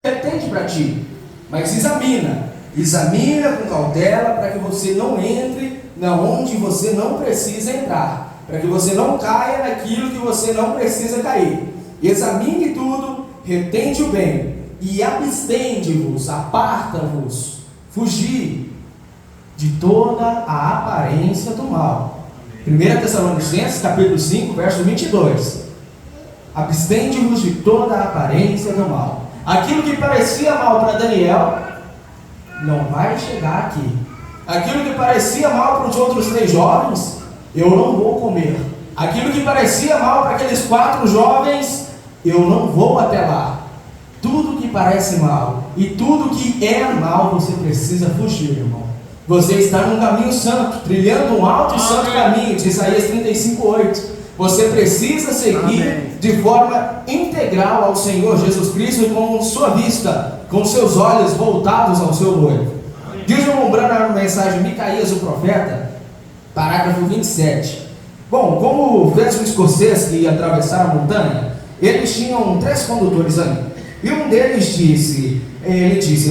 Retende para ti, mas examina com cautela para que você não entre onde você não precisa entrar, para que você não caia naquilo que você não precisa cair. Examine tudo, retende o bem e abstende-vos, aparta-vos, fugir de toda a aparência do mal. 1 Tessalonicenses capítulo 5, verso 22. Abstende-vos de toda a aparência do mal. Aquilo que parecia mal para Daniel não vai chegar aqui. Aquilo que parecia mal para os outros 3 jovens, eu não vou comer. Aquilo que parecia mal para aqueles 4 jovens, eu não vou até lá. Tudo que parece mal e tudo que é mal, você precisa fugir, irmão. Você está num caminho santo, trilhando um alto e santo caminho, de Isaías 35:8. Você precisa seguir de forma integral ao Senhor Jesus Cristo, com sua vista, com seus olhos voltados ao seu noivo. Diz o na mensagem Micaías, o profeta, parágrafo 27. Bom, como fez um escocês que ia atravessar a montanha, eles tinham 3 condutores ali. E um deles disse,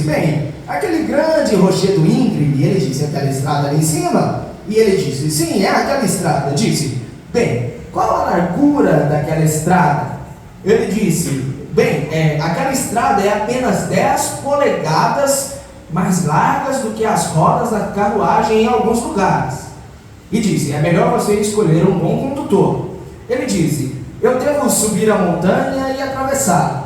bem, aquele grande rochedo íngreme, ele disse, aquela estrada ali em cima? E ele disse, sim, é aquela estrada. Disse, bem, qual a largura daquela estrada? Ele disse, bem, aquela estrada é apenas 10 polegadas mais largas do que as rodas da carruagem em alguns lugares. E disse, é melhor você escolher um bom condutor. Ele disse, eu devo subir a montanha e atravessar.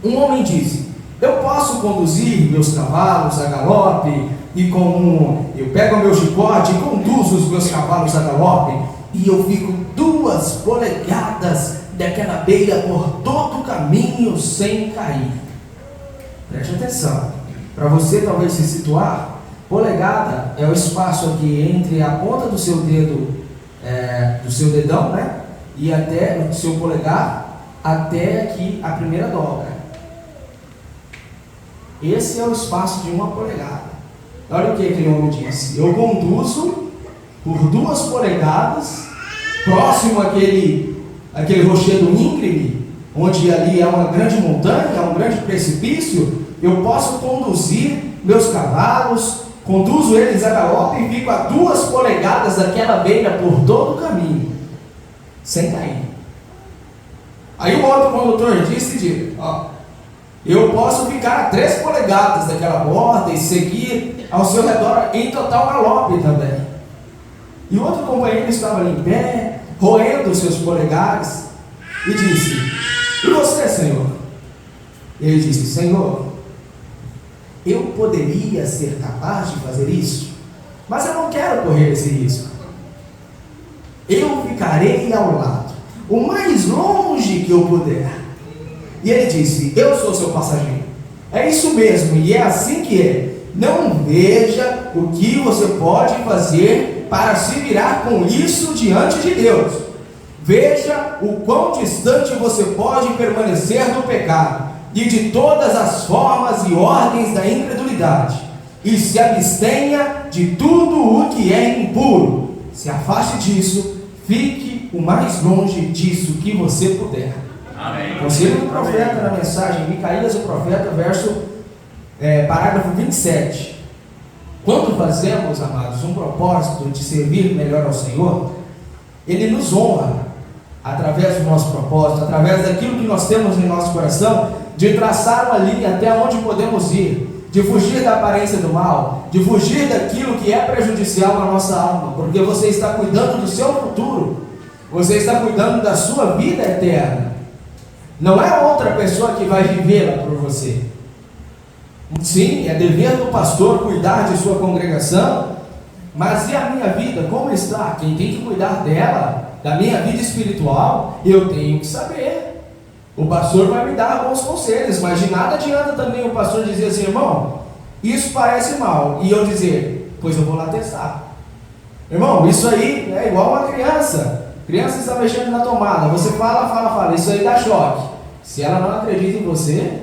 Um homem disse, eu posso conduzir meus cavalos a galope, e eu pego o meu chicote e conduzo os meus cavalos a galope, e eu fico 2 polegadas daquela beira por todo o caminho sem cair. Preste atenção, para você talvez se situar, polegada é o espaço aqui entre a ponta do seu dedo, do seu dedão, né? E até o seu polegar, até aqui a primeira dobra. Esse é o espaço de 1 polegada. Olha o que aquele homem disse, eu conduzo por 2 polegadas, próximo àquele rochedo íngreme, onde ali é uma grande montanha, é um grande precipício, eu posso conduzir meus cavalos, conduzo eles a galope e fico a 2 polegadas daquela beira por todo o caminho, sem cair. Aí o outro condutor disse, eu posso ficar a 3 polegadas daquela borda e seguir ao seu redor em total galope também. E o outro companheiro estava ali em pé, roendo os seus polegares, e disse, e você, Senhor? Ele disse, Senhor, eu poderia ser capaz de fazer isso, mas eu não quero correr esse risco. Eu ficarei ao lado, o mais longe que eu puder. E ele disse, eu sou seu passageiro. É isso mesmo, e é assim que é. Não veja o que você pode fazer para se virar com isso diante de Deus. Veja o quão distante você pode permanecer do pecado e de todas as formas e ordens da incredulidade, e se abstenha de tudo o que é impuro. Se afaste disso, fique o mais longe disso que você puder. Amém. Conselho do profeta na mensagem Micaías, o profeta, parágrafo 27. Quando fazemos, amados, um propósito de servir melhor ao Senhor, Ele nos honra através do nosso propósito, através daquilo que nós temos em nosso coração, de traçar uma linha até onde podemos ir, de fugir da aparência do mal, de fugir daquilo que é prejudicial à nossa alma, porque você está cuidando do seu futuro, você está cuidando da sua vida eterna. Não é outra pessoa que vai vivê-la por você. Sim, é dever do pastor cuidar de sua congregação, mas e a minha vida, como está? Quem tem que cuidar dela, da minha vida espiritual, eu tenho que saber. O pastor vai me dar bons conselhos, mas de nada adianta também o pastor dizer assim, irmão, isso parece mal, e eu dizer, pois eu vou lá testar. Irmão, isso aí é igual uma criança. Criança está mexendo na tomada, você fala, isso aí dá choque. Se ela não acredita em você,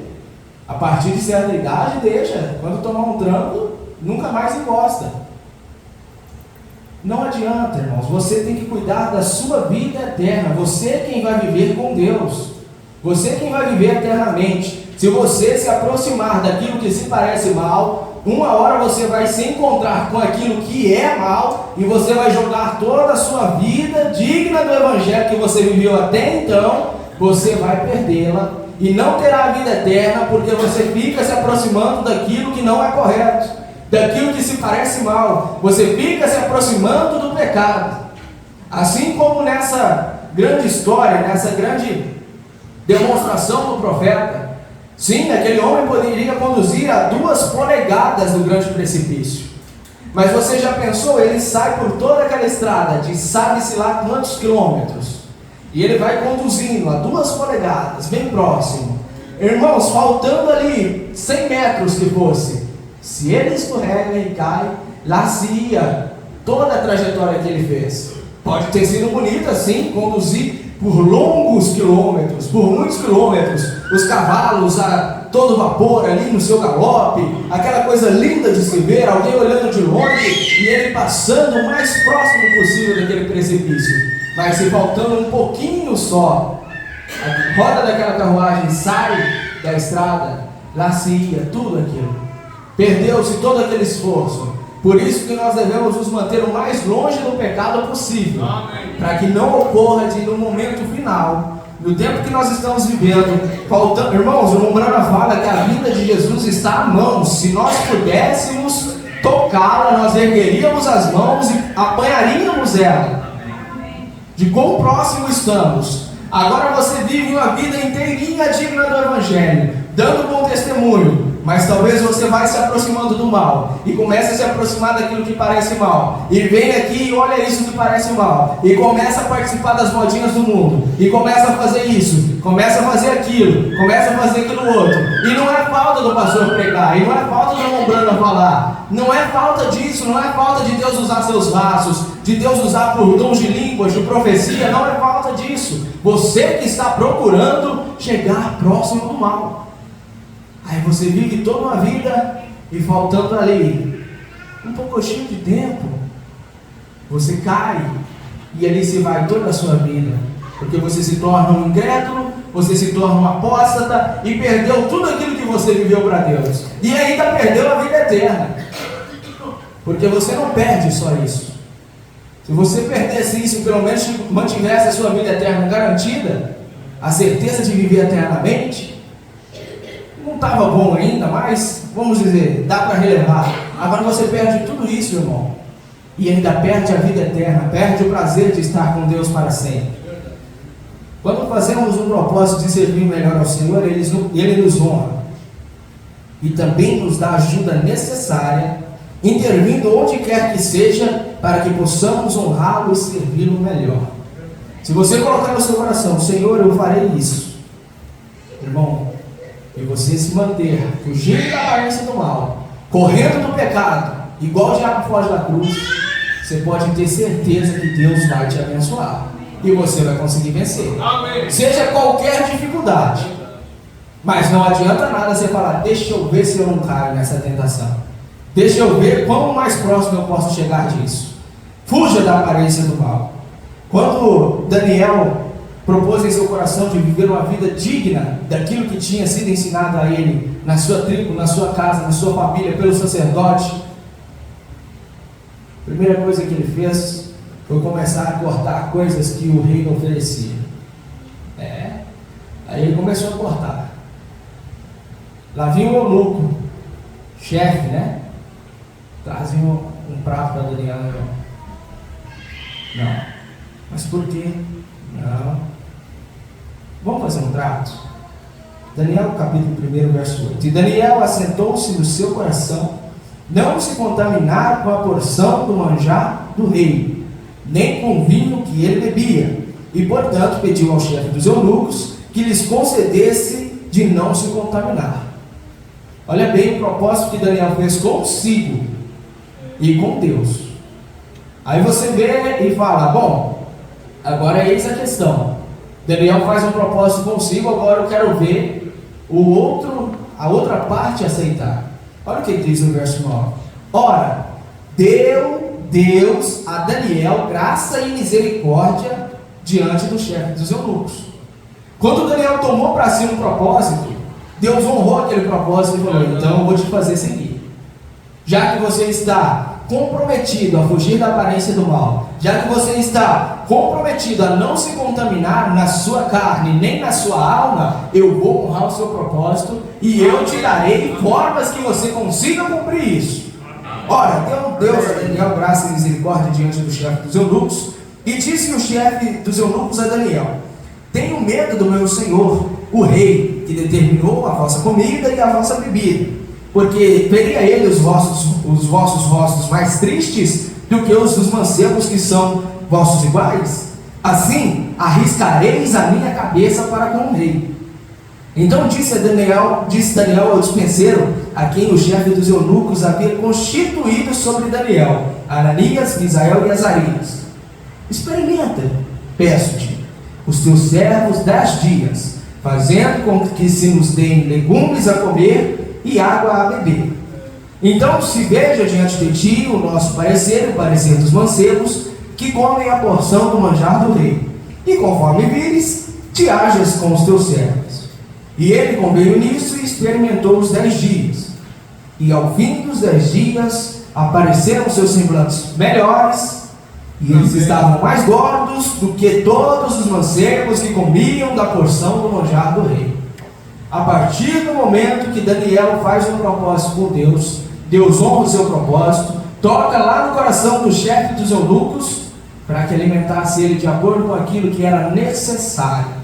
a partir de certa idade, deixa. Quando tomar um tranco, nunca mais encosta. Não adianta, irmãos, você tem que cuidar da sua vida eterna. Você é quem vai viver com Deus. Você quem vai viver eternamente. Se você se aproximar daquilo que se parece mal, uma hora você vai se encontrar com aquilo que é mal e você vai jogar toda a sua vida digna do evangelho que você viveu até então, você vai perdê-la e não terá a vida eterna, porque você fica se aproximando daquilo que não é correto, daquilo que se parece mal. Você fica se aproximando do pecado. Assim como nessa grande história, nessa grande demonstração do profeta, sim, aquele homem poderia conduzir a 2 polegadas do grande precipício. Mas você já pensou, ele sai por toda aquela estrada de sabe-se lá quantos quilômetros, e ele vai conduzindo a 2 polegadas, bem próximo. Irmãos, faltando ali 100 metros que fosse, se ele escorrega e cai, lá se ia toda a trajetória que ele fez. Pode ter sido bonito assim, conduzir por longos quilômetros, por muitos quilômetros, os cavalos a todo vapor ali no seu galope, aquela coisa linda de se ver, alguém olhando de longe e ele passando o mais próximo possível daquele precipício. Mas se faltando um pouquinho só, a roda daquela carruagem sai da estrada, lá se ia tudo aquilo. Perdeu-se todo aquele esforço. Por isso que nós devemos nos manter o mais longe do pecado possível, para que não ocorra de no momento final, no tempo que nós estamos vivendo, faltando, irmãos, o Umbrana fala que a vida de Jesus está à mão. Se nós pudéssemos tocá-la, nós ergueríamos as mãos e apanharíamos ela, de quão próximo estamos. Agora você vive uma vida inteirinha digna do Evangelho, dando bom testemunho, mas talvez você vai se aproximando do mal, e começa a se aproximar daquilo que parece mal, e vem aqui e olha isso que parece mal, e começa a participar das modinhas do mundo, e começa a fazer isso, começa a fazer aquilo, começa a fazer aquilo outro, e não é falta do pastor pregar, e não é falta do Umbrana falar, não é falta disso, não é falta de Deus usar seus vasos, de Deus usar por dons de línguas, de profecia, não é falta disso. Você que está procurando chegar próximo do mal. Aí você vive toda uma vida e faltando ali um pouquinho de tempo, você cai e ali se vai toda a sua vida, porque você se torna um incrédulo, você se torna um apóstata e perdeu tudo aquilo que você viveu para Deus, e ainda perdeu a vida eterna, porque você não perde só isso. Se você perdesse isso, pelo menos mantivesse a sua vida eterna garantida, a certeza de viver eternamente, não estava bom ainda, mas, vamos dizer, dá para relevar. Agora você perde tudo isso, irmão, e ainda perde a vida eterna, perde o prazer de estar com Deus para sempre. Quando fazemos um propósito de servir melhor ao Senhor, Ele nos honra, e também nos dá a ajuda necessária, intervindo onde quer que seja, para que possamos honrá-lo e servi-lo melhor. Se você colocar no seu coração, Senhor, eu farei isso, irmão, e você se manter fugindo da aparência do mal, correndo do pecado, igual o diabo foge da cruz, você pode ter certeza que Deus vai te abençoar e você vai conseguir vencer. Amém. Seja qualquer dificuldade, mas não adianta nada você falar, deixa eu ver se eu não caio nessa tentação, deixa eu ver quão mais próximo eu posso chegar disso. Fuja da aparência do mal. Quando Daniel propôs em seu coração de viver uma vida digna daquilo que tinha sido ensinado a ele, na sua tribo, na sua casa, na sua família, pelo sacerdote, a primeira coisa que ele fez foi começar a cortar coisas que o rei oferecia. Aí ele começou a cortar. Lá vinha o eunuco, chefe, né? Trazia um prato para Daniel. Não. Mas por quê? Não. Vamos fazer um trato? Daniel capítulo 1, verso 8. E Daniel assentou-se no seu coração não se contaminar com a porção do manjar do rei, nem com o vinho que ele bebia. E portanto pediu ao chefe dos eunucos que lhes concedesse de não se contaminar. Olha bem o propósito que Daniel fez consigo e com Deus. Aí você vê e fala, bom, agora eis a questão. Daniel faz um propósito consigo, agora eu quero ver a outra parte aceitar. Olha o que ele diz no verso 9. Ora, deu Deus a Daniel graça e misericórdia diante do chefe dos eunucos. Quando Daniel tomou para si um propósito, Deus honrou aquele propósito e falou: então eu vou te fazer seguir. Já que você está comprometido a fugir da aparência do mal, já que você está comprometido a não se contaminar na sua carne, nem na sua alma, eu vou honrar o seu propósito e eu te darei formas que você consiga cumprir isso. Ora, deu Deus a Daniel graça e misericórdia diante do chefe dos eunucos, e disse o chefe dos eunucos a Daniel: tenho medo do meu senhor, o rei, que determinou a vossa comida e a vossa bebida, porque veria ele os vossos rostos mais tristes do que os dos mancebos que são vossos iguais. Assim arriscareis a minha cabeça para com o rei. Então disse Daniel ao dispenseiro, a quem o chefe dos eunucos havia constituído sobre Daniel, Ananias, Misael e Azarias: experimenta, peço-te, os teus servos 10 dias, fazendo com que se nos deem legumes a comer e água a beber. Então se veja diante de ti o nosso parecer e o parecer dos mancebos, que comem a porção do manjar do rei, e conforme vires, te hajas com os teus servos. E ele conveio nisso e experimentou os 10 dias. E ao fim dos 10 dias apareceram seus semblantes melhores, e eles estavam mais gordos do que todos os mancebos que comiam da porção do manjar do rei. A partir do momento que Daniel faz um propósito com Deus, Deus honra o seu propósito, toca lá no coração do chefe dos eunucos, para que alimentasse ele de acordo com aquilo que era necessário,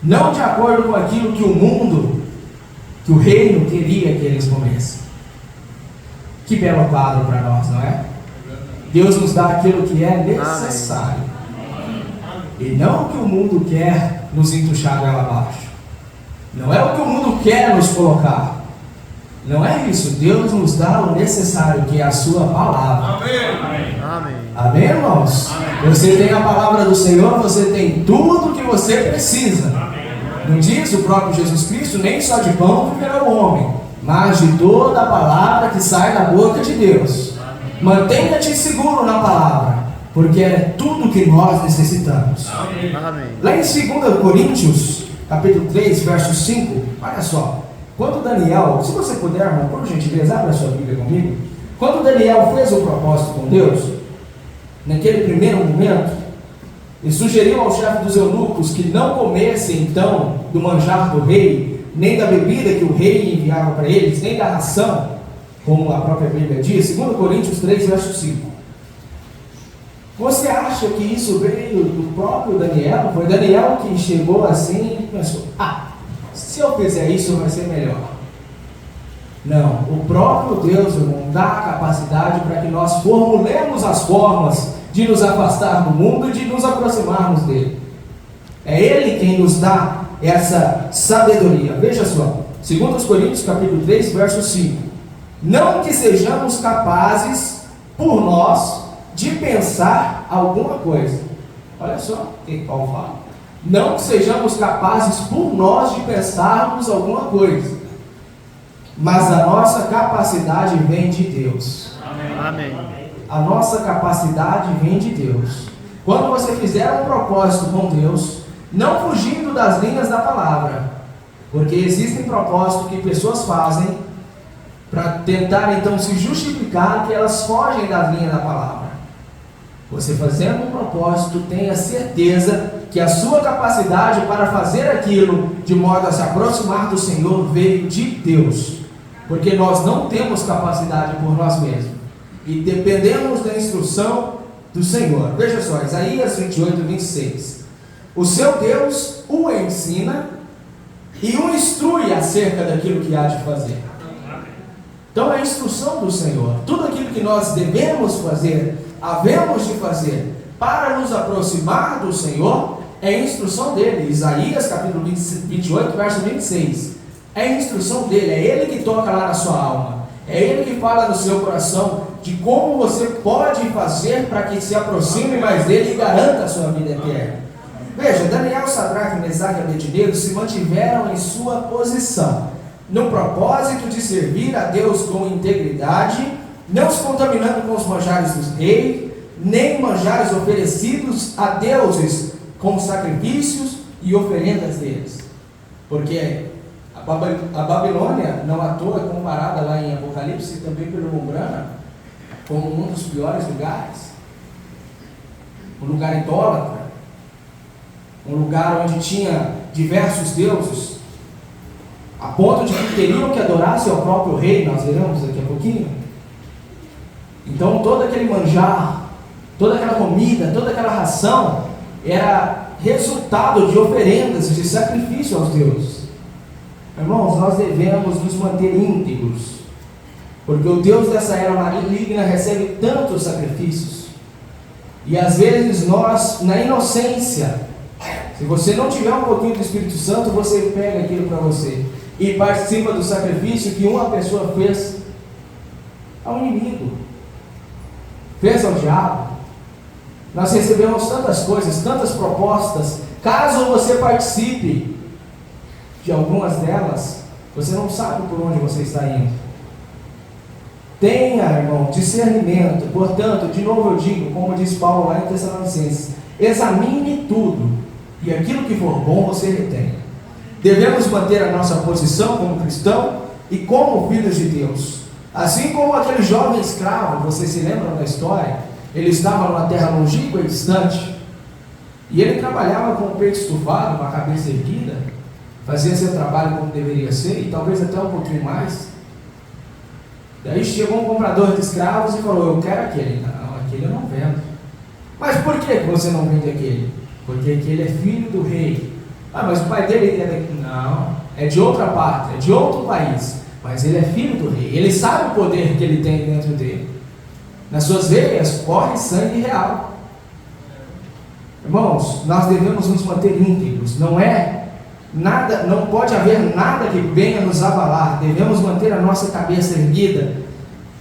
não de acordo com aquilo que o mundo, que o reino queria que eles comessem. Que belo quadro para nós, não é? Deus nos dá aquilo que é necessário, e não o que o mundo quer nos entuchar goela abaixo. Não é o que o mundo quer nos colocar. Não é isso. Deus nos dá o necessário, que é a sua palavra. Amém. Amém. Amém, irmãos? Amém. Você tem a palavra do Senhor, você tem tudo o que você precisa. Amém. Não diz o próprio Jesus Cristo: nem só de pão viverá o homem, mas de toda a palavra que sai da boca de Deus. Mantenha-te seguro na palavra, porque é tudo que nós necessitamos. Amém. Lá em 2 Coríntios capítulo 3, verso 5, olha só. Quando Daniel, se você puder, irmão, por gentileza, abra a sua Bíblia comigo. Quando Daniel fez o propósito com Deus, naquele primeiro momento, ele sugeriu ao chefe dos eunucos que não comessem então do manjar do rei, nem da bebida que o rei enviava para eles, nem da ração, como a própria Bíblia diz. 2 Coríntios 3, verso 5. Você acha que isso veio do próprio Daniel? Foi Daniel que chegou assim e pensou: se eu fizer isso vai ser melhor. Não, o próprio Deus, irmão, dá a capacidade para que nós formulemos as formas de nos afastar do mundo e de nos aproximarmos dele. É Ele quem nos dá essa sabedoria. Veja só, 2 Coríntios capítulo 3, verso 5. Não que sejamos capazes por nós de pensar alguma coisa. Olha só o que Paulo fala. Não que sejamos capazes por nós de pensarmos alguma coisa, mas a nossa capacidade vem de Deus. Amém. A nossa capacidade vem de Deus. Quando você fizer um propósito com Deus, não fugindo das linhas da palavra, porque existem propósitos que pessoas fazem para tentar então se justificar que elas fogem das linhas da palavra. Você fazendo um propósito, tenha certeza que a sua capacidade para fazer aquilo de modo a se aproximar do Senhor veio de Deus, porque nós não temos capacidade por nós mesmos e dependemos da instrução do Senhor. Veja só, Isaías 28, 26. O seu Deus o ensina e o instrui acerca daquilo que há de fazer. Então é a instrução do Senhor. Tudo aquilo que nós devemos fazer, havemos de fazer para nos aproximar do Senhor, é a instrução dele. Isaías capítulo 28, verso 26. É a instrução dele, é ele que toca lá na sua alma, é ele que fala no seu coração de como você pode fazer para que se aproxime mais dele e garanta a sua vida eterna. Veja, Daniel, Sadraque, Mesaque e Abednego se mantiveram em sua posição, no propósito de servir a Deus com integridade, não se contaminando com os manjares dos reis, nem manjares oferecidos a deuses com sacrifícios e oferendas deles. Porque a Babilônia, não à toa, é comparada lá em Apocalipse, também pelo Umbrana, como um dos piores lugares. Um lugar idólatra, um lugar onde tinha diversos deuses, a ponto de que queriam que adorasse ao próprio rei. Nós veremos daqui a pouquinho. Então todo aquele manjar, toda aquela comida, toda aquela ração era resultado de oferendas e de sacrifício aos deuses. Irmãos, nós devemos nos manter íntegros, porque o Deus dessa era maligna recebe tantos sacrifícios, e às vezes nós, na inocência, se você não tiver um pouquinho do Espírito Santo, você pega aquilo para você e participa do sacrifício que uma pessoa fez ao inimigo, fez ao diabo. Nós recebemos tantas coisas, tantas propostas. Caso você participe de algumas delas, você não sabe por onde você está indo. Tenha, irmão, discernimento. Portanto, de novo eu digo, como diz Paulo lá em Tessalonicenses, examine tudo, e aquilo que for bom você retenha. Devemos manter a nossa posição como cristão e como filhos de Deus. Assim como aquele jovem escravo, vocês se lembram da história? Ele estava numa terra longínqua e distante, e ele trabalhava com o peito estufado, com a cabeça erguida, fazia seu trabalho como deveria ser, e talvez até um pouquinho mais. Daí chegou um comprador de escravos e falou: eu quero aquele. Não, aquele eu não vendo. Mas por que você não vende aquele? Porque aquele é filho do rei. Ah, mas o pai dele é daqui. Não, é de outra pátria, é de outro país, mas ele é filho do rei. Ele sabe o poder que ele tem dentro dele. Nas suas veias corre sangue real. Irmãos, nós devemos nos manter íntegros. Não pode haver nada que venha nos abalar. Devemos manter a nossa cabeça erguida.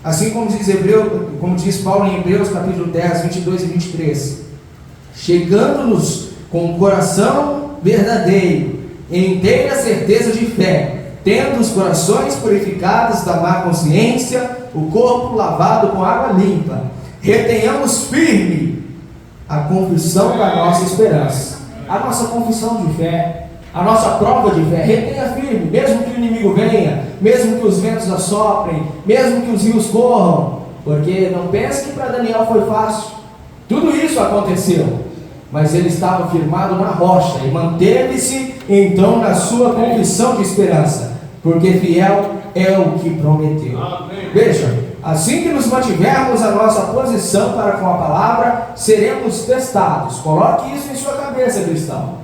Assim como diz Paulo em Hebreus capítulo 10, 22 e 23. Chegando-nos com o coração verdadeiro, em inteira certeza de fé, tendo os corações purificados da má consciência, o corpo lavado com água limpa, retenhamos firme a confissão da nossa esperança. A nossa confissão de fé, a nossa prova de fé, retenha firme, mesmo que o inimigo venha, mesmo que os ventos assoprem, mesmo que os rios corram, porque não pense que para Daniel foi fácil. Tudo isso aconteceu, mas ele estava firmado na rocha e manteve-se então na sua confissão de esperança, porque fiel é o que prometeu. Amém. Veja, assim que nos mantivermos a nossa posição para com a palavra, seremos testados. Coloque isso em sua cabeça, cristão.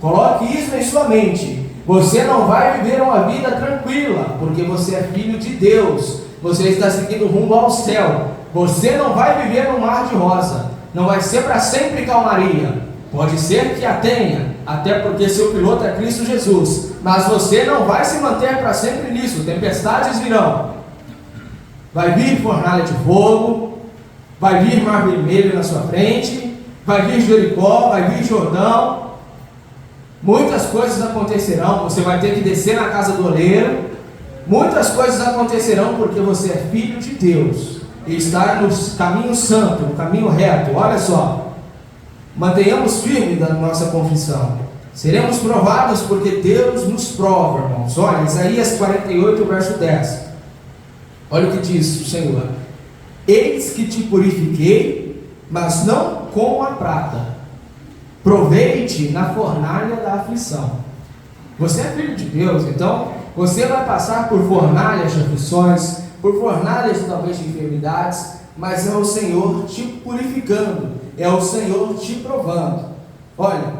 Coloque isso em sua mente. Você não vai viver uma vida tranquila, porque você é filho de Deus. Você está seguindo rumo ao céu. Você não vai viver no mar de rosa. Não vai ser para sempre calmaria. Pode ser que a tenha, até porque seu piloto é Cristo Jesus. Mas você não vai se manter para sempre nisso. Tempestades virão. Vai vir fornalha de fogo, vai vir mar vermelho na sua frente, vai vir Jericó, vai vir Jordão. Muitas coisas acontecerão. Você vai ter que descer na casa do oleiro. Muitas coisas acontecerão porque você é filho de Deus e está no caminho santo, no caminho reto. Olha só, mantenhamos firme da nossa confissão. Seremos provados porque Deus nos prova, irmãos. Olha, Isaías 48, verso 10. Olha o que diz o Senhor: eis que te purifiquei, mas não com a prata, provei-te na fornalha da aflição. Você é filho de Deus, então você vai passar por fornalhas de aflições, por fornalhas talvez de enfermidades, mas é o Senhor te purificando, é o Senhor te provando. Olha,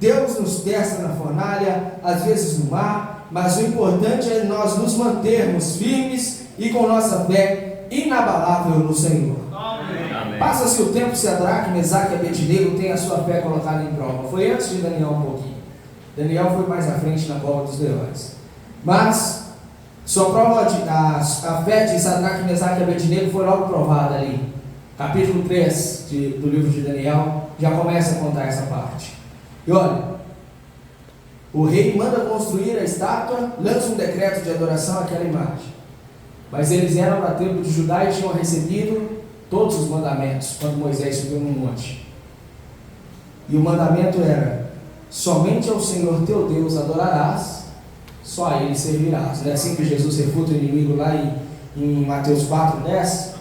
Deus nos testa na fornalha, às vezes no mar, mas o importante é nós nos mantermos firmes e com nossa fé inabalável no Senhor. Amém. Passa-se o tempo, Sadraque, Mesaque e Abednego têm a sua fé colocada em prova. Foi antes de Daniel um pouquinho. Daniel foi mais à frente na cova dos leões. Mas a fé de Sadraque, Mesaque e Abednego foi logo provada ali. Capítulo 3 do livro de Daniel já começa a contar essa parte. E olha, o rei manda construir a estátua, lança um decreto de adoração àquela imagem. Mas eles eram da tribo de Judá e tinham recebido todos os mandamentos quando Moisés subiu no monte. E o mandamento era: somente ao Senhor teu Deus adorarás, só a Ele servirás. Não é assim que Jesus refuta o inimigo lá em Mateus 4:10?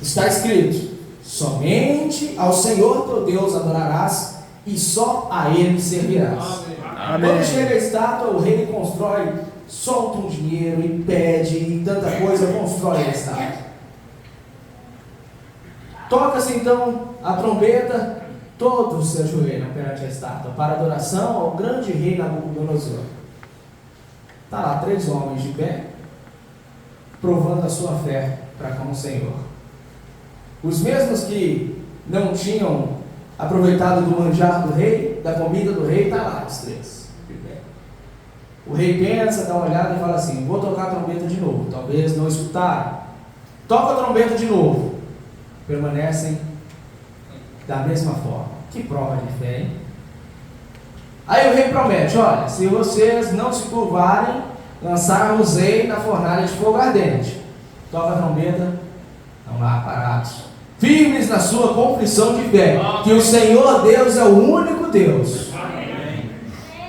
Está escrito: somente ao Senhor teu Deus adorarás e só a Ele servirás. Amém. Quando chega a estátua, o rei constrói, solta um dinheiro e pede e tanta coisa, constrói a estátua. Toca-se então a trombeta, todos se ajoelham perante a estátua para adoração ao grande rei Nabucodonosor. Está lá 3 homens de pé, provando a sua fé para com o Senhor. Os mesmos que não tinham aproveitado do manjar do rei, da comida do rei, está lá os 3 de pé. O rei pensa, dá uma olhada e fala assim: vou tocar a trombeta de novo. Talvez não escutaram. Toca a trombeta de novo. Permanecem da mesma forma. Que prova de fé, hein? Aí o rei promete: olha, se vocês não se curvarem, lançar-vos-ei na fornalha de fogo ardente. Toca a trombeta, estão lá parados, firmes na sua confissão de fé, que o Senhor Deus é o único Deus. Amém.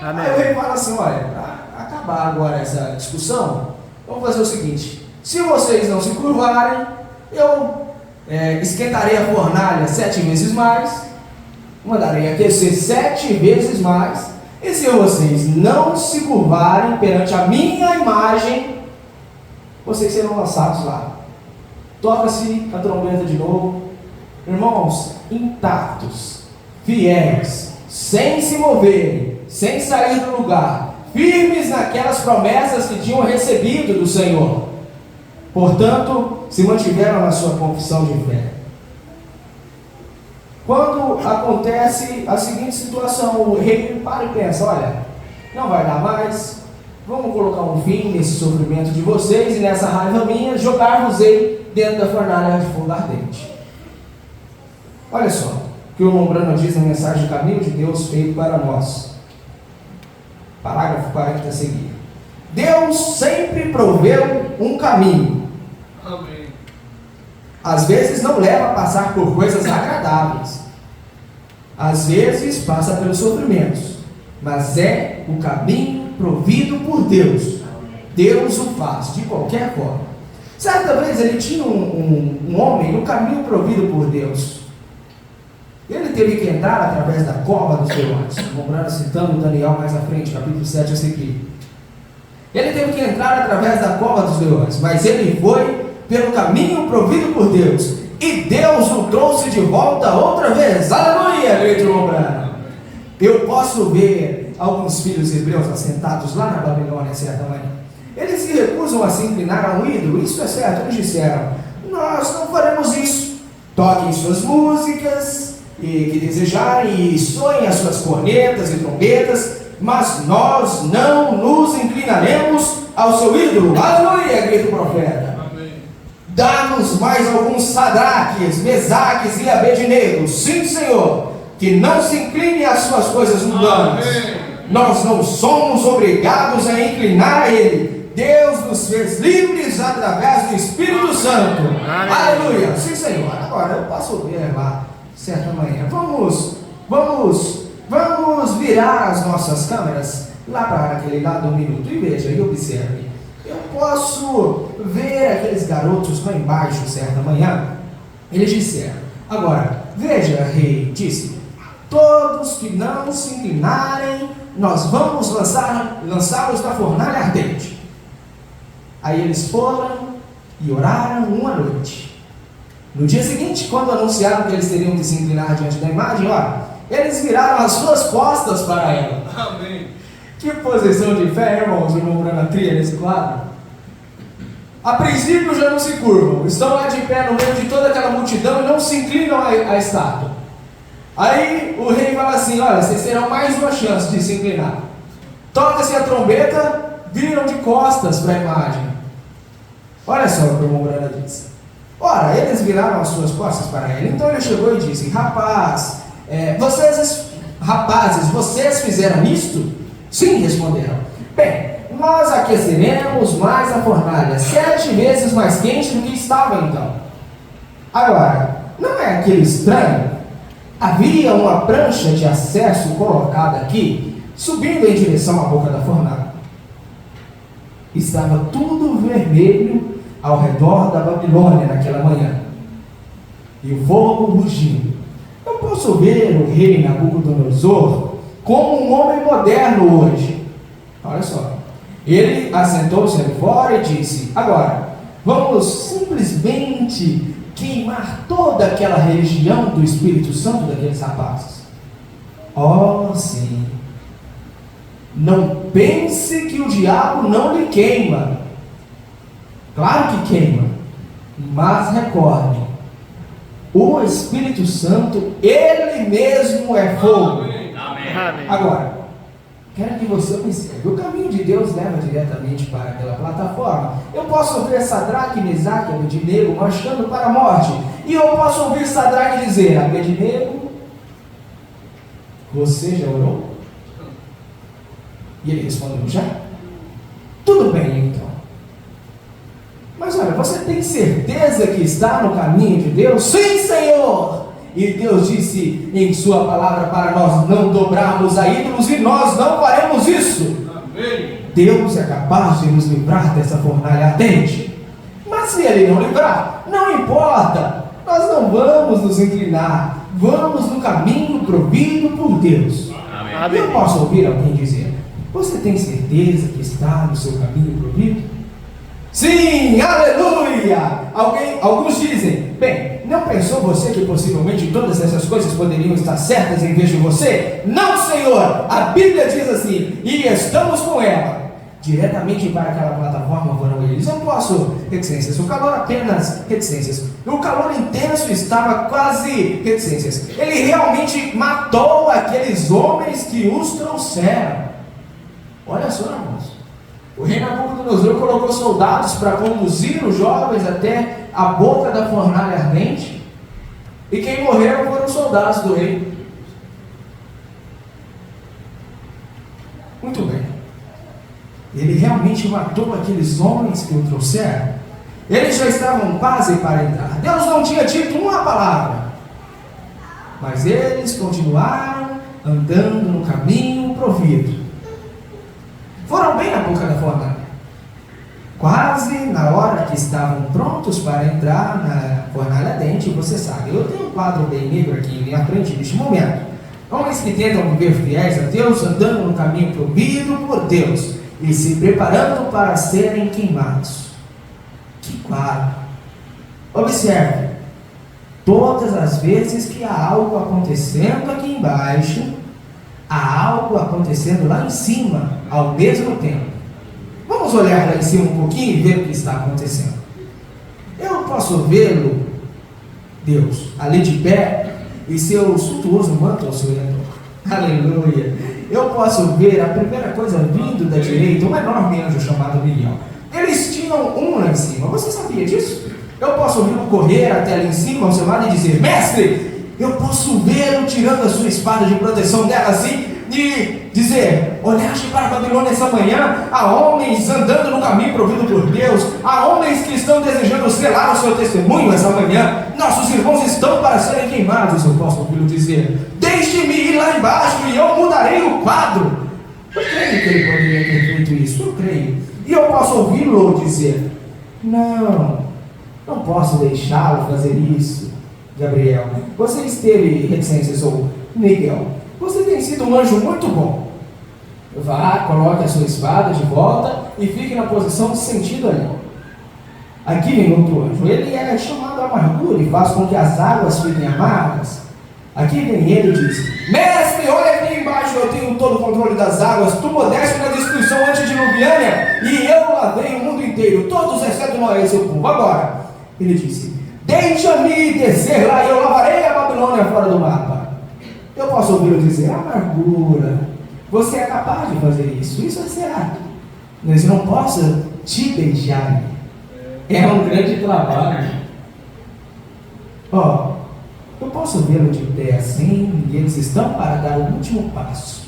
Aí o rei fala assim: olha, para acabar agora essa discussão, vamos fazer o seguinte: se vocês não se curvarem, eu esquentarei a fornalha 7 vezes mais, mandarei aquecer 7 vezes mais, e se vocês não se curvarem perante a minha imagem, vocês serão lançados lá. Toca-se a trombeta de novo. Irmãos, intactos, fiéis, sem se moverem, sem sair do lugar, firmes naquelas promessas que tinham recebido do Senhor. Portanto, se mantiveram na sua confissão de fé. Quando acontece a seguinte situação, o rei para e pensa: olha, não vai dar mais, vamos colocar um fim nesse sofrimento de vocês e nessa raiva minha, jogar-vos-ei dentro da fornalha de fogo ardente. Olha só o que o Lombrano diz na mensagem Caminho de Deus feito para nós. Parágrafo 40 a seguir. Deus sempre proveu um caminho. Amém. Às vezes não leva a passar por coisas agradáveis. Às vezes passa pelos sofrimentos. Mas é o caminho provido por Deus. Deus o faz de qualquer forma. Certa vez ele tinha um homem no caminho provido por Deus. Ele teve que entrar através da cova dos leões. Lembrando, citando Daniel mais à frente, capítulo 7 a seguir. Ele teve que entrar através da cova dos leões, mas ele foi pelo caminho provido por Deus, e Deus o trouxe de volta outra vez. Aleluia, Leite Lombrano. Eu posso ver alguns filhos hebreus assentados lá na Babilônia certa manhã. Eles se recusam a se inclinar a um ídolo. Isso é certo, eles disseram: nós não faremos isso. Toquem suas músicas que desejarem e soem as suas cornetas e trombetas, mas nós não nos inclinaremos ao seu ídolo. Aleluia, grita o profeta. Dá-nos mais alguns Sadraques, Mesaques e Abednego, sim, Senhor, que não se incline às suas coisas mundanas. Amém. Nós não somos obrigados a inclinar a Ele. Deus nos fez livres através do Espírito Santo. Amém. Aleluia, sim, Senhor. Agora eu posso ver lá certa manhã. Vamos virar as nossas câmeras lá para aquele lado um minuto e veja e observe. Eu posso ver aqueles garotos lá embaixo certa manhã. Eles disseram: agora, veja, rei, disse, todos que não se inclinarem, nós vamos lançá-los na fornalha ardente. Aí eles foram e oraram uma noite. No dia seguinte, quando anunciaram que eles teriam que se inclinar diante da imagem, olha, eles viraram as suas costas para ela. Amém. Que posição de fé, irmãos, lembrando a trilha nesse quadro. A princípio já não se curvam, estão lá de pé no meio de toda aquela multidão e não se inclinam à estátua. Aí o rei fala assim: olha, vocês terão mais uma chance de se inclinar. Toca-se a trombeta, viram de costas para a imagem. Olha só o que o Mombrana disse. Ora, eles viraram as suas costas para ele. Então ele chegou e disse: vocês fizeram isto? Sim, responderam. Bem, nós aqueceremos mais a fornalha, 7 vezes mais quente do que estava então. Agora, não é aquilo estranho? Havia uma prancha de acesso colocada aqui, subindo em direção à boca da fornalha. Estava tudo vermelho ao redor da Babilônia naquela manhã, e o fogo rugindo. Eu posso ver o rei Nabucodonosor como um homem moderno hoje. Olha só, ele assentou-se ali fora e disse: agora, vamos simplesmente queimar toda aquela região do Espírito Santo daqueles rapazes. Oh, sim. Não pense que o diabo não lhe queima. Claro que queima. Mas recorde, o Espírito Santo, ele mesmo é fogo. Amém. Agora, quero que você observe, o caminho de Deus leva diretamente para aquela plataforma. Eu posso ouvir Sadraque, Mesaque e Abednego marchando para a morte, e eu posso ouvir Sadraque dizer: Abednego, você já orou? E ele respondeu: já. Tudo bem, então. Mas olha, você tem certeza que está no caminho de Deus? Sim, Senhor! E Deus disse em sua palavra para nós não dobrarmos a ídolos, e nós não faremos isso. Amém. Deus é capaz de nos livrar dessa fornalha ardente. Mas se Ele não livrar, não importa, nós não vamos nos inclinar, vamos no caminho provido por Deus. Amém. Eu posso ouvir alguém dizer: você tem certeza que está no seu caminho provido? Sim, aleluia! Alguns dizem: bem, não pensou você que possivelmente todas essas coisas poderiam estar certas em vez de você? Não, Senhor! A Bíblia diz assim: e estamos com ela. Diretamente para aquela plataforma foram eles. Eu posso, reticências, o calor apenas, reticências. O calor intenso estava quase, reticências. Ele realmente matou aqueles homens que os trouxeram. Olha só, irmãos. O rei Nabucodonosor colocou soldados para conduzir os jovens até a boca da fornalha ardente, e quem morreram foram os soldados do rei. Muito bem. Ele realmente matou aqueles homens que o trouxeram. Eles já estavam quase para entrar. Deus não tinha dito uma palavra, mas eles continuaram andando no caminho provido. Foram bem na boca da fornalha. Quase na hora que estavam prontos para entrar na fornalha ardente, você sabe, eu tenho um quadro bem negro aqui em minha frente neste momento. Homens que tentam viver fiéis a Deus, andando no caminho provido por Deus e se preparando para serem queimados. Que quadro! Observe, todas as vezes que há algo acontecendo aqui embaixo, há algo acontecendo lá em cima ao mesmo tempo. Vamos olhar lá em cima um pouquinho e ver o que está acontecendo. Eu posso vê-lo, Deus, ali de pé, e seu suntuoso manto ao seu redor. Aleluia! Eu posso ver a primeira coisa vindo da direita, um enorme anjo chamado Miguel. Eles tinham um lá em cima. Você sabia disso? Eu posso ouvi-lo correr até ali em cima ao seu lado e dizer: mestre! Eu posso vê-lo tirando a sua espada de proteção dela assim e dizer: olhaste para a Babilônia essa manhã, há homens andando no caminho provido por Deus, há homens que estão desejando selar o seu testemunho essa manhã, nossos irmãos estão para serem queimados. Eu posso ouvi-lo dizer: deixe-me ir lá embaixo e eu mudarei o quadro. Eu creio que ele poderia ter feito isso, eu creio. E eu posso ouvi-lo dizer: não posso deixá-lo fazer isso. Gabriel, você esteve reticências, ou Miguel, você tem sido um anjo muito bom. Vá, coloque a sua espada de volta e fique na posição de sentido ali. Aqui vem outro anjo, ele é chamado amargura e faz com que as águas fiquem amargas. Aqui vem ele e diz: mestre, olha aqui embaixo, eu tenho todo o controle das águas, tu modeste na destruição antediluviana e eu lavei o mundo inteiro, todos exceto Noé e seu povo. Agora, ele disse: deixa-me descer lá e eu lavarei a Babilônia fora do mapa. Eu posso ouvi-lo dizer: amargura, você é capaz de fazer isso é certo, mas eu não posso te beijar. É um grande trabalho. Eu posso vê-lo de pé assim, e eles estão para dar o último passo.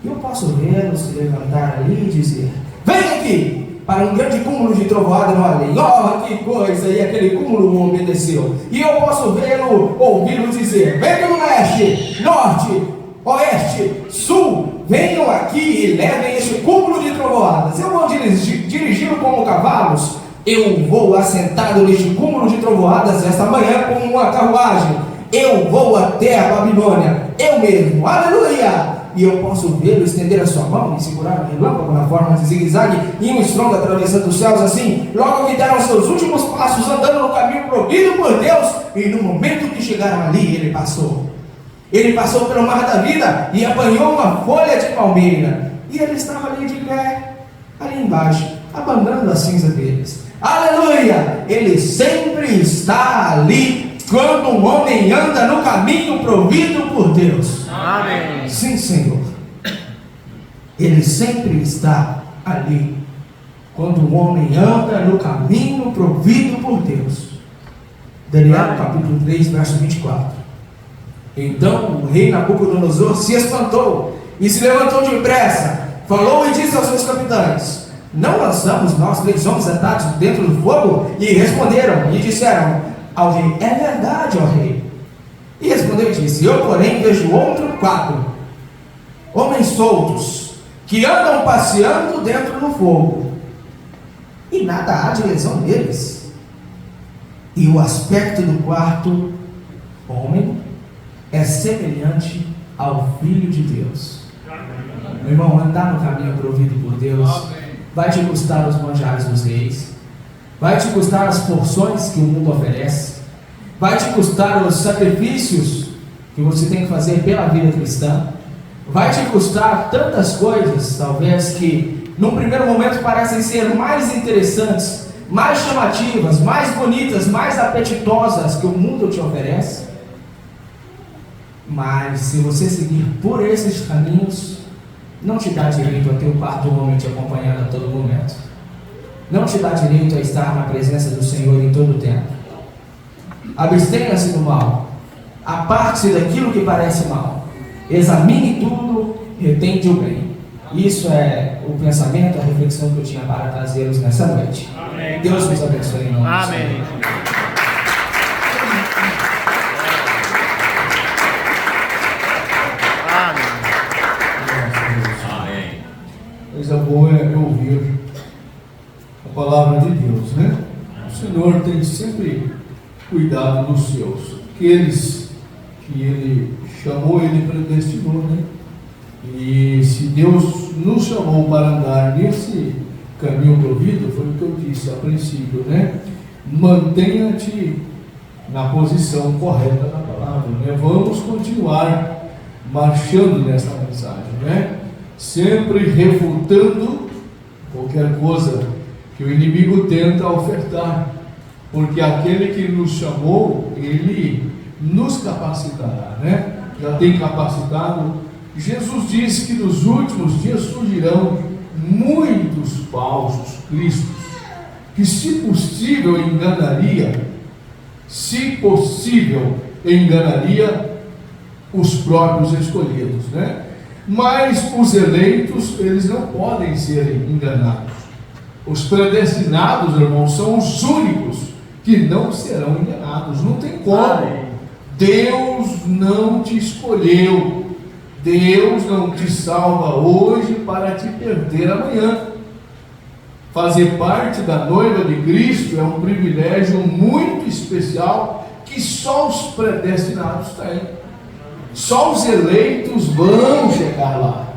Eu posso vê-lo se levantar ali e dizer: vem aqui! Para um grande cúmulo de trovoada no além. Oh, que coisa! E aquele cúmulo obedeceu. E eu posso vê-lo, ouvi-lo dizer: vento do leste, norte, oeste, sul, venham aqui e levem este cúmulo de trovoadas. Eu vou dirigi-lo como cavalos. Eu vou assentado neste cúmulo de trovoadas esta manhã com uma carruagem. Eu vou até a Babilônia, eu mesmo, aleluia! E eu posso vê-lo estender a sua mão e segurar um relâmpago na forma de zigue-zague e um estrondo atravessando os céus assim. Logo que deram seus últimos passos andando no caminho proibido por Deus, e no momento que chegaram ali, ele passou. Ele passou pelo mar da vida e apanhou uma folha de palmeira. E ele estava ali de pé, ali embaixo, abanando a cinza deles. Aleluia! Ele sempre está ali quando um homem anda no caminho provido por Deus. Amém. Sim, Senhor. Ele sempre está ali quando um homem anda no caminho provido por Deus. Daniel capítulo 3, verso 24. Então o rei Nabucodonosor se espantou e se levantou depressa, falou e disse aos seus capitães: não lançamos nós 3 homens atados dentro do fogo? E responderam e disseram ao rei: é verdade, ó rei. E respondeu e disse: eu porém vejo 4 homens soltos, que andam passeando dentro do fogo, e nada há de lesão neles. E o aspecto do 4º homem é semelhante ao Filho de Deus. Meu irmão, andar no caminho provido por Deus vai te custar os manjares dos reis, vai te custar as porções que o mundo oferece, vai te custar os sacrifícios que você tem que fazer pela vida cristã, vai te custar tantas coisas, talvez, que num primeiro momento parecem ser mais interessantes, mais chamativas, mais bonitas, mais apetitosas que o mundo te oferece. Mas se você seguir por esses caminhos, não te dá direito a ter o 4º homem te acompanhando a todo momento, não te dá direito a estar na presença do Senhor em todo o tempo. Abstenha-se do mal, aparte-se daquilo que parece mal, examine tudo, retende o bem. Isso é o pensamento, a reflexão que eu tinha para trazê-los nessa noite. Amém. Deus nos abençoe em nome de Jesus. Amém. Coisa boa é ouvir a palavra de Deus, né? O Senhor tem sempre cuidado dos seus, aqueles que Ele chamou, Ele predestinou, né? E se Deus nos chamou para andar nesse caminho provido, foi o que eu disse a princípio, né? Mantenha-te na posição correta da palavra, né? Vamos continuar marchando nessa mensagem, né? Sempre refutando qualquer coisa que o inimigo tenta ofertar, porque aquele que nos chamou, ele nos capacitará, né? Já tem capacitado. Jesus disse que nos últimos dias surgirão muitos falsos cristos, que se possível enganaria os próprios escolhidos, né? Mas os eleitos, eles não podem ser enganados. Os predestinados, irmãos, são os únicos que não serão enganados. Não tem como. Deus não te escolheu. Deus não te salva hoje para te perder amanhã. Fazer parte da noiva de Cristo é um privilégio muito especial que só os predestinados têm. Só os eleitos vão chegar lá.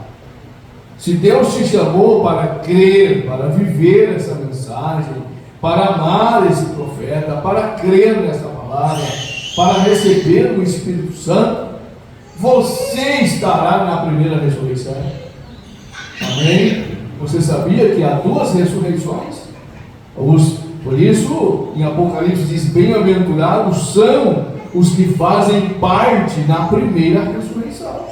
Se Deus te chamou para crer, para viver essa mensagem, para amar esse profeta, para crer nessa palavra, para receber o Espírito Santo, você estará na primeira ressurreição. Amém? Você sabia que há 2 ressurreições? Por isso, em Apocalipse diz: bem-aventurados são os que fazem parte na primeira ressurreição.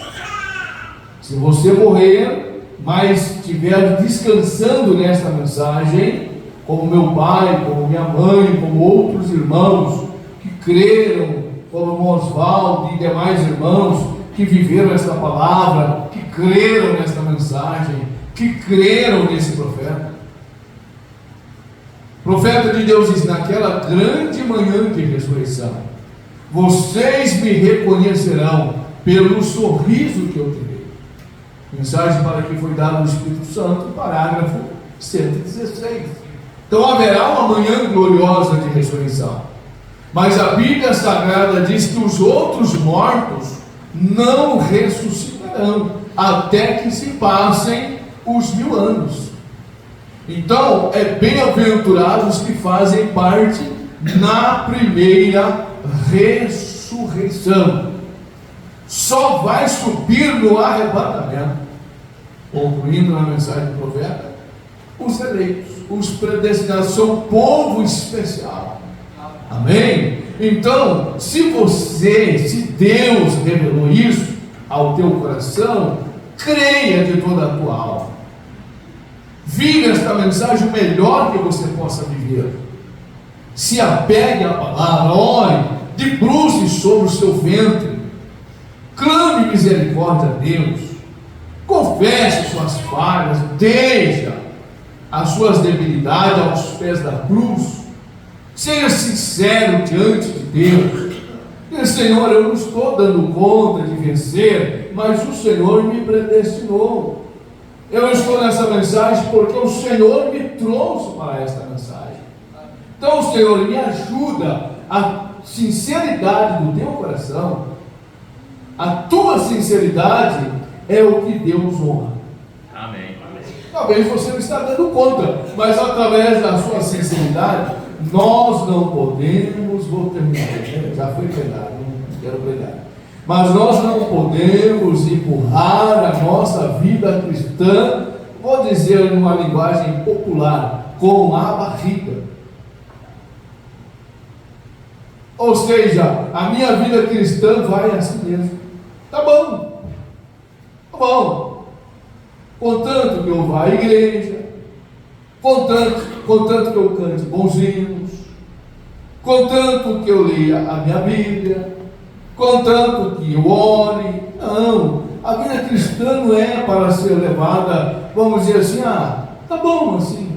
Se você morrer, mas estiver descansando nesta mensagem, como meu pai, como minha mãe, como outros irmãos que creram, como o Oswaldo e demais irmãos que viveram esta palavra, que creram nesta mensagem, que creram nesse profeta. O profeta de Deus diz: naquela grande manhã de ressurreição, vocês me reconhecerão pelo sorriso que eu terei. Mensagem para que foi dado o Espírito Santo, parágrafo 116. Então haverá uma manhã gloriosa de ressurreição. Mas a Bíblia Sagrada diz que os outros mortos não ressuscitarão até que se passem os 1000 anos. Então, é bem-aventurados que fazem parte na primeira ressurreição. Só vai subir no arrebatamento, concluindo na mensagem do profeta, os eleitos, os predestinados, são povo especial. Amém? Então, se Deus revelou isso ao teu coração, creia de toda a tua alma. Vive esta mensagem o melhor que você possa viver. Se apegue à palavra, ore, debruce sobre o seu ventre, clame misericórdia a Deus, confesse suas falhas, deixa as suas debilidades aos pés da cruz, seja sincero diante de Deus. E Senhor, eu não estou dando conta de vencer, mas o Senhor me predestinou. Eu estou nessa mensagem porque o Senhor me trouxe para esta mensagem. Então, Senhor, me ajuda. A sinceridade do teu coração, a tua sinceridade é o que Deus honra. Amém. Talvez você não está dando conta, mas através da sua sinceridade, nós não podemos, vou terminar, já foi pregado, não quero pregar, mas nós não podemos empurrar a nossa vida cristã, vou dizer numa linguagem popular, com a barriga. Ou seja, a minha vida cristã vai assim mesmo. Tá bom, contanto que eu vá à igreja, contanto que eu cante bons hinos, contanto que eu leia a minha Bíblia, contanto que eu ore. Não, a vida cristã não é para ser levada, vamos dizer assim, tá bom assim,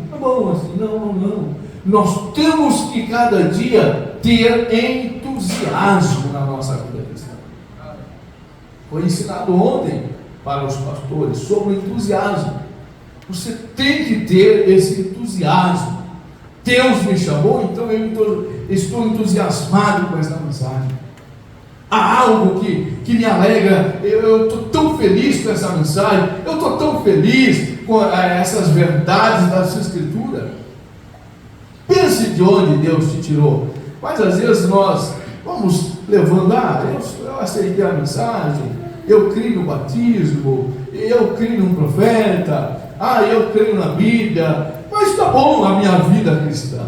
não. Nós temos que cada dia ter entusiasmo na nossa vida cristã. Foi ensinado ontem para os pastores sobre o entusiasmo. Você tem que ter esse entusiasmo. Deus me chamou, então eu estou entusiasmado com essa mensagem. Há algo que me alegra. Eu estou tão feliz com essa mensagem. Eu estou tão feliz com essas verdades da sua Escritura. Pense de onde Deus te tirou. Mas às vezes nós vamos levando, eu aceitei a mensagem, eu creio no batismo, eu creio num profeta, eu creio na Bíblia, mas está bom a minha vida cristã.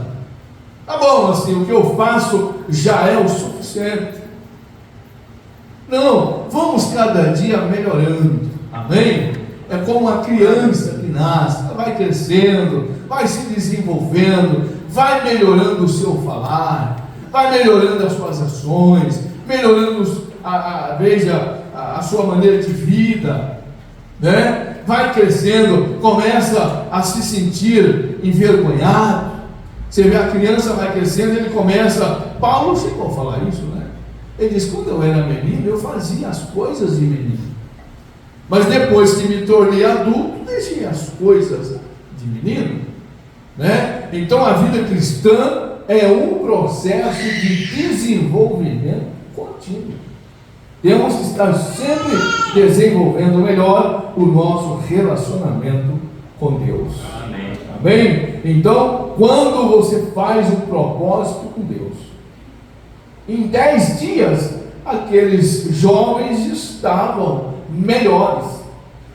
Está bom assim, o que eu faço já é o suficiente. Não, vamos cada dia melhorando. Amém? É como uma criança que nasce, ela vai crescendo, vai se desenvolvendo, vai melhorando o seu falar, vai melhorando as suas ações, melhorando a sua maneira de vida, né? Vai crescendo, começa a se sentir envergonhado. Você vê a criança vai crescendo, ele começa. Paulo chegou a falar isso, né? Ele diz: quando eu era menino, eu fazia as coisas de menino, mas depois que me tornei adulto, deixei as coisas de menino, né? Então a vida cristã é um processo de desenvolvimento contínuo. Temos que estar sempre desenvolvendo melhor o nosso relacionamento com Deus. Amém. Amém? Então, quando você faz um propósito com Deus, em 10 dias, aqueles jovens estavam melhores,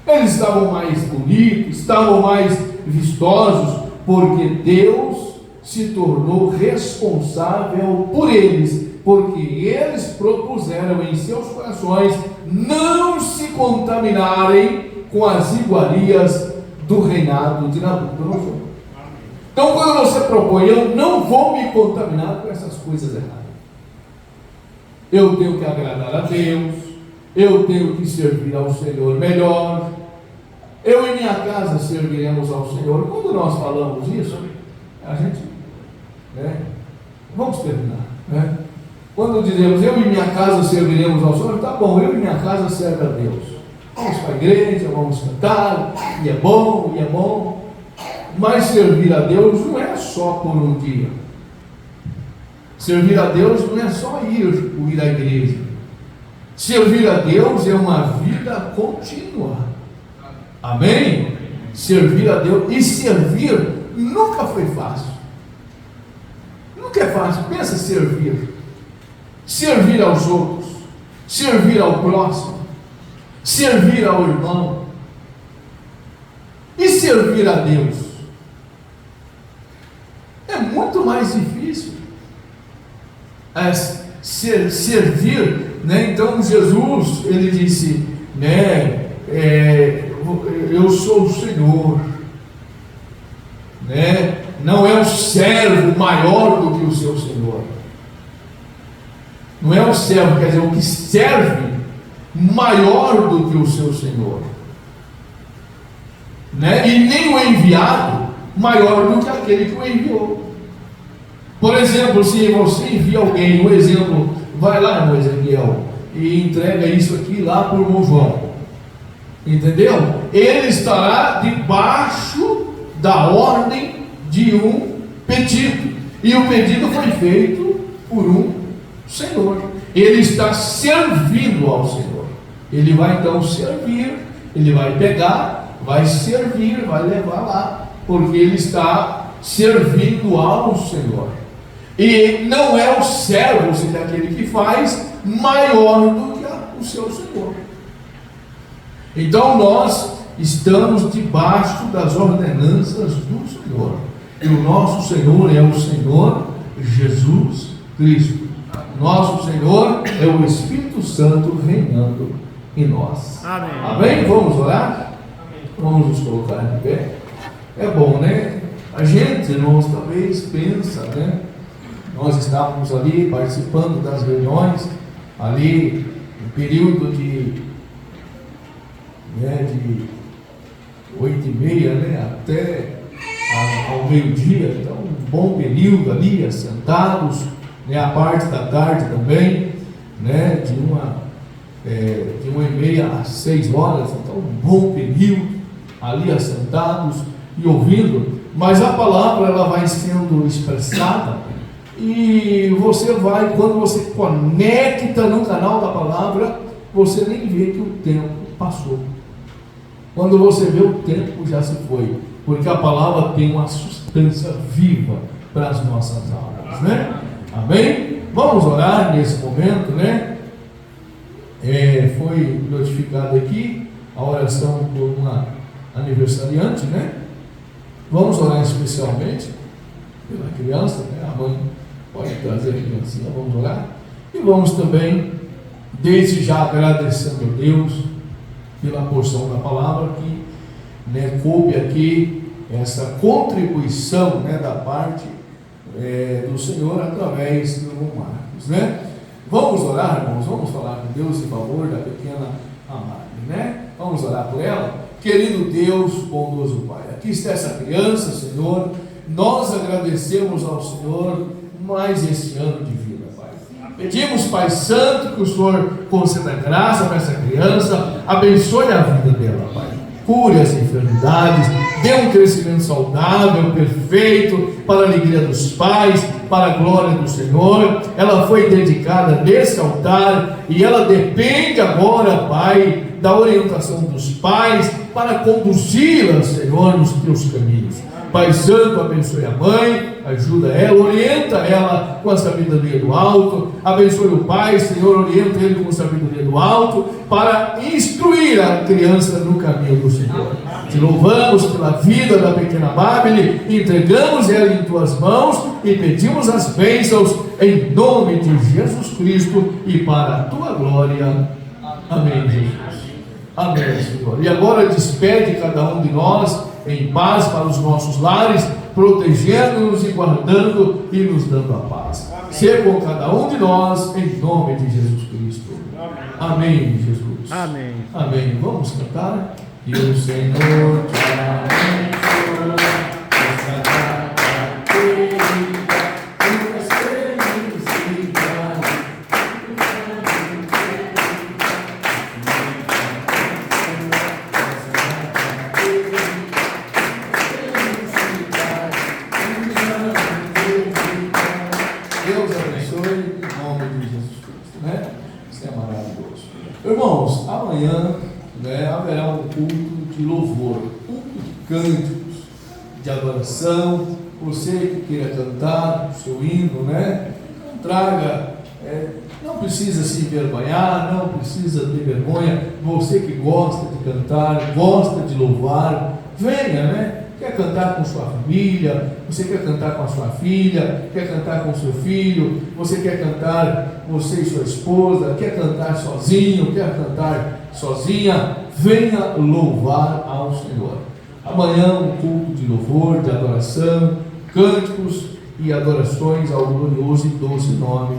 eles estavam mais bonitos, estavam mais vistosos, porque Deus se tornou responsável por eles, porque eles propuseram em seus corações não se contaminarem com as iguarias do reinado de Nabucodonosor. Então, quando você propõe, eu não vou me contaminar com essas coisas erradas, eu tenho que agradar a Deus, eu tenho que servir ao Senhor melhor, eu e minha casa serviremos ao Senhor. Quando nós falamos isso, a gente, vamos terminar, Quando dizemos eu e minha casa serviremos ao Senhor, tá bom, eu e minha casa serve a Deus. vamos para a igreja, vamos cantar, e é bom. Mas servir a Deus não é só por um dia. Servir a Deus não é só ir à igreja. Servir a Deus é uma vida contínua. Amém? Servir a Deus. E servir nunca foi fácil. Nunca é fácil. Pensa servir. Servir aos outros. Servir ao próximo. Servir ao irmão. E servir a Deus. É muito mais difícil. Servir, né? Então Jesus, ele disse, né? Eu sou o Senhor, né? Não é o servo maior do que o seu Senhor. Não é o servo, quer dizer, o que serve maior do que o seu Senhor, né? E nem o enviado maior do que aquele que o enviou. Por exemplo, se você envia alguém, um exemplo, vai lá, irmão Ezequiel, e entrega isso aqui lá para o irmão João, entendeu? Ele estará debaixo da ordem de um pedido, e o pedido foi feito por um Senhor. Ele está servindo ao Senhor. Ele vai então servir, ele vai pegar, vai servir, vai levar lá, porque ele está servindo ao Senhor. E não é o servo, ou seja, aquele que faz, maior do que o seu Senhor. Então nós estamos debaixo das ordenanças do Senhor. E o nosso Senhor é o Senhor Jesus Cristo. Nosso Senhor é o Espírito Santo reinando em nós. Amém. Amém? Vamos orar? Amém. Vamos nos colocar de pé. É bom, né? A gente, irmãos, talvez pensa, né? Nós estávamos ali participando das reuniões, ali no período de 8h30, né, até ao meio-dia, então um bom período ali, assentados, né, a parte da tarde também, né, de 1h30 às 6 horas, então um bom período ali assentados e ouvindo, mas a palavra ela vai sendo expressada. E você vai, quando você conecta no canal da palavra, você nem vê que o tempo passou. Quando você vê, o tempo já se foi, porque a palavra tem uma substância viva para as nossas almas, né? Amém? Vamos orar nesse momento, né? Foi notificado aqui a oração por uma aniversariante, né? Vamos orar especialmente pela criança, né? A mãe pode trazer a criancinha, vamos orar. E vamos também, desde já, agradecendo a Deus pela porção da palavra que, né, coube aqui essa contribuição, né, da parte do Senhor através do irmão Marcos, né? Vamos orar, irmãos, vamos falar com Deus em favor da pequena Amália, né? Vamos orar por ela. Querido Deus, bondoso Pai, aqui está essa criança, Senhor. Nós agradecemos ao Senhor mais esse ano de vida, Pai. Pedimos, Pai Santo, que o Senhor conceda graça para essa criança, abençoe a vida dela, Pai. Cure as enfermidades, dê um crescimento saudável, perfeito, para a alegria dos pais, para a glória do Senhor. Ela foi dedicada nesse altar e ela depende agora, Pai, da orientação dos pais para conduzi-la, Senhor, nos teus caminhos. Pai Santo, abençoe a mãe, ajuda ela, orienta ela com a sabedoria do alto. Abençoe o pai, Senhor, orienta ele com a sabedoria do alto para instruir a criança no caminho do Senhor. Te louvamos pela vida da pequena Bábile, entregamos ela em tuas mãos e pedimos as bênçãos em nome de Jesus Cristo e para a tua glória. Amém, Jesus. Amém, Senhor. E agora despede cada um de nós em paz para os nossos lares, protegendo-nos e guardando e nos dando a paz. Seja com cada um de nós, em nome de Jesus Cristo. Amém, Jesus. Amém. Amém. Vamos cantar. E o Senhor te abençoe. Irmãos, amanhã, né, haverá um culto de louvor, culto de cânticos, de adoração. Você que queira cantar o seu hino, né, traga, não precisa se envergonhar, não precisa ter vergonha. Você que gosta de cantar, gosta de louvar, venha, né? Quer cantar com sua família, você quer cantar com a sua filha, quer cantar com seu filho, você quer cantar você e sua esposa, quer cantar sozinho, quer cantar sozinha, venha louvar ao Senhor. Amanhã um culto de louvor, de adoração, cânticos e adorações ao glorioso e doce nome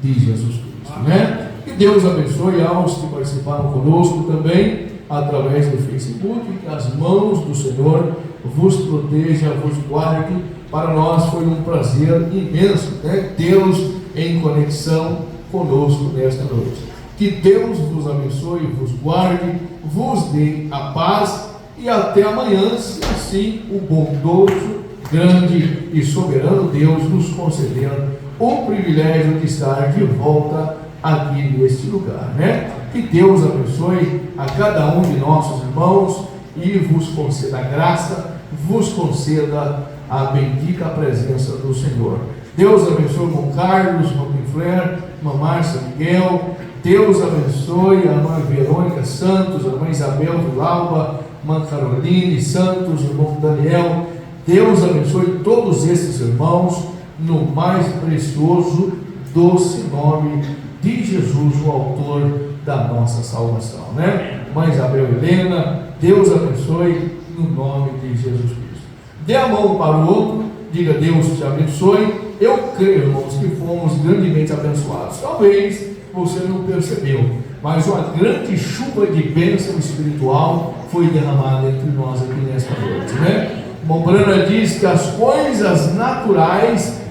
de Jesus Cristo, né? Que Deus abençoe aos que participaram conosco também através do Facebook, que as mãos do Senhor vos proteja, vos guarde. Para nós foi um prazer imenso, né, tê-los em conexão conosco nesta noite. Que Deus vos abençoe, vos guarde, vos dê a paz e até amanhã, se assim o bondoso, grande e soberano Deus nos conceder o privilégio de estar de volta aqui neste lugar, né? Que Deus abençoe a cada um de nossos irmãos e vos conceda a graça, vos conceda a bendita presença do Senhor. Deus abençoe o irmão Carlos, irmão Pinfler, irmã Márcia Miguel. Deus abençoe a irmã Verônica Santos, a irmã Isabel Vilauba, a irmã Caroline Santos, o irmão Daniel. Deus abençoe todos esses irmãos no mais precioso, doce nome de Jesus, o autor da nossa salvação, né? Mãe Isabel Helena, Deus abençoe no nome de Jesus Cristo. Dê a mão para o outro, diga: Deus te abençoe. Eu creio, irmãos, que fomos grandemente abençoados. Talvez você não percebeu, mas uma grande chuva de bênção espiritual foi derramada entre nós aqui nesta noite, né? Irmão Brana diz que as coisas naturais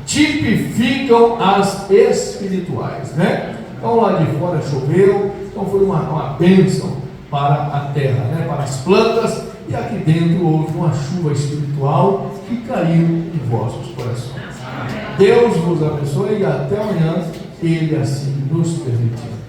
tipificam as espirituais, né? Então lá de fora choveu, então foi uma bênção para a terra, né? Para as plantas, e aqui dentro houve uma chuva espiritual que caiu em vossos corações. Deus vos abençoe e até amanhã, Ele assim nos permitir.